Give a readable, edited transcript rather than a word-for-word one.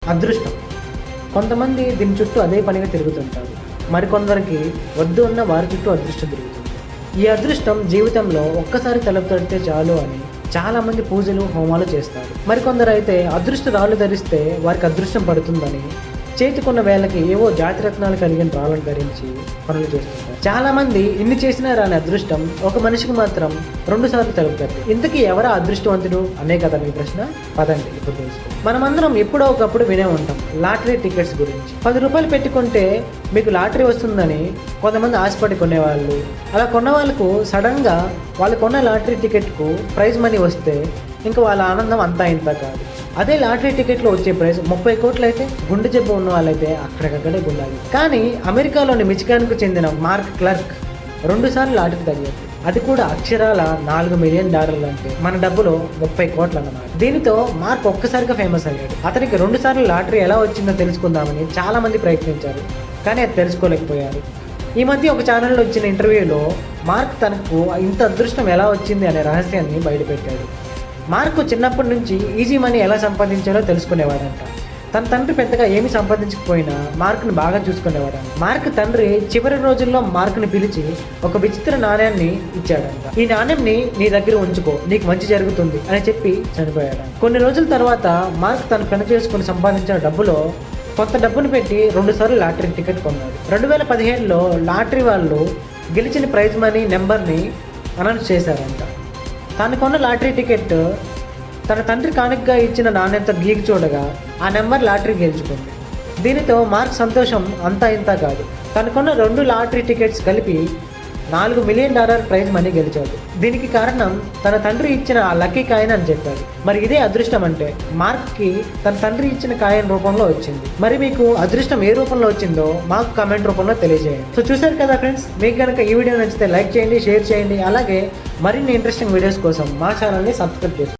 అదృష్టం. కొంతమంది దీని చుట్టూ అదే పనిగా తిరుగుతుంటారు. మరికొందరికి వద్దు ఉన్న వారి చుట్టూ అదృష్టం తిరుగుతుంది. ఈ అదృష్టం జీవితంలో ఒక్కసారి తలుపు తడితే చాలు అని చాలామంది పూజలు, హోమాలు చేస్తారు. మరికొందరు అయితే అదృష్ట రాళ్ళు ధరిస్తే వారికి అదృష్టం పడుతుందని చేతికున్న వేళకి ఏవో జాతిరత్నాలు కలిగిన రాళ్ళను ధరించి పనులు చేస్తుంటారు. చాలామంది ఇన్ని చేసినా రాని అదృష్టం ఒక మనిషికి మాత్రం 2 సార్లు తలుపుతారు. ఇంతకీ ఎవరా అదృష్టవంతుడు అనే కదా మీ ప్రశ్న. పదండి ఇప్పుడు తెలుసుకో. మనమందరం ఎప్పుడో ఒకప్పుడు వినే ఉంటాం లాటరీ టికెట్స్ గురించి. 10 రూపాయలు పెట్టుకుంటే మీకు లాటరీ వస్తుందని కొంతమంది ఆశపడి కొనేవాళ్ళు. అలా కొన్న వాళ్ళకు సడన్గా వాళ్ళు కొన్న లాటరీ టికెట్కు ప్రైజ్ మనీ వస్తే ఇంకా వాళ్ళ ఆనందం అంతా ఇంత కాదు. అదే లాటరీ టికెట్లో వచ్చే ప్రైస్ 30 కోట్లు అయితే గుండె జబ్బు ఉన్న వాళ్ళైతే అక్కడికక్కడే గుండాలి. కానీ అమెరికాలోని మిచిగాన్కు చెందిన మార్క్ క్లర్క్ 2 సార్లు లాటరీ తగిలింది. అది కూడా అక్షరాల $4 మిలియన్ అంటే మన డబ్బులో 30 కోట్లు అన్నమాట. దీనితో మార్క్ ఒక్కసారిగా ఫేమస్ అయ్యాడు. అతనికి 2 సార్లు లాటరీ ఎలా వచ్చిందో తెలుసుకుందామని చాలా మంది ప్రయత్నించారు, కానీ అది తెలుసుకోలేకపోయారు. ఈ మధ్య ఒక ఛానల్లో ఇచ్చిన ఇంటర్వ్యూలో మార్క్ తనకు ఇంత అదృష్టం ఎలా వచ్చింది అనే రహస్యాన్ని బయటపెట్టాడు. మార్క్ చిన్నప్పటి నుంచి ఈజీ మనీ ఎలా సంపాదించాలో తెలుసుకునేవాడంట. తన తండ్రి పెద్దగా ఏమీ సంపాదించకపోయినా మార్క్ని బాగా చూసుకునేవాడంట. మార్క్ తండ్రి చివరి రోజుల్లో మార్క్ని పిలిచి ఒక విచిత్ర నాణ్యాన్ని ఇచ్చాడంట. ఈ నాణ్యంని నీ దగ్గర ఉంచుకో, నీకు మంచి జరుగుతుంది అని చెప్పి చనిపోయాడంట. కొన్ని రోజుల తర్వాత మార్క్ తను పని చేసుకుని సంపాదించిన డబ్బులో కొంత డబ్బును పెట్టి 2 సార్లు లాటరీ టికెట్ కొన్నాడు. 2017లో లాటరీ వాళ్ళు గెలిచిన ప్రైజ్ మనీ నెంబర్ని అనౌన్స్ చేశారంట. తాను కొన్న లాటరీ టికెట్ తన తండ్రి కానుకగా ఇచ్చిన నాణ్యంతో గీకి చూడగా ఆ నెంబర్ లాటరీ గెలుచుకుంది. దీనితో మార్క్ సంతోషం అంతా ఇంతా కాదు. తను కొన్న 2 లాటరీ టికెట్స్ కలిపి $4 మిలియన్ ప్రైజ్ మనీ గెలిచాడు. దీనికి కారణం తన తండ్రి ఇచ్చిన ఆ లక్కీ కాయిన్ అని చెప్పాడు. మరి ఇదే అదృష్టం అంటే మార్క్కి తన తండ్రి ఇచ్చిన కాయిన్ రూపంలో వచ్చింది. మరి మీకు అదృష్టం ఏ రూపంలో వచ్చిందో మాకు కామెంట్ రూపంలో తెలియజేయండి. సో చూశారు కదా ఫ్రెండ్స్, మీకు కనుక ఈ వీడియో నచ్చితే లైక్ చేయండి, షేర్ చేయండి. అలాగే మరిన్ని ఇంట్రెస్టింగ్ వీడియోస్ కోసం మా ఛానల్ని సబ్స్క్రైబ్ చేసుకోండి.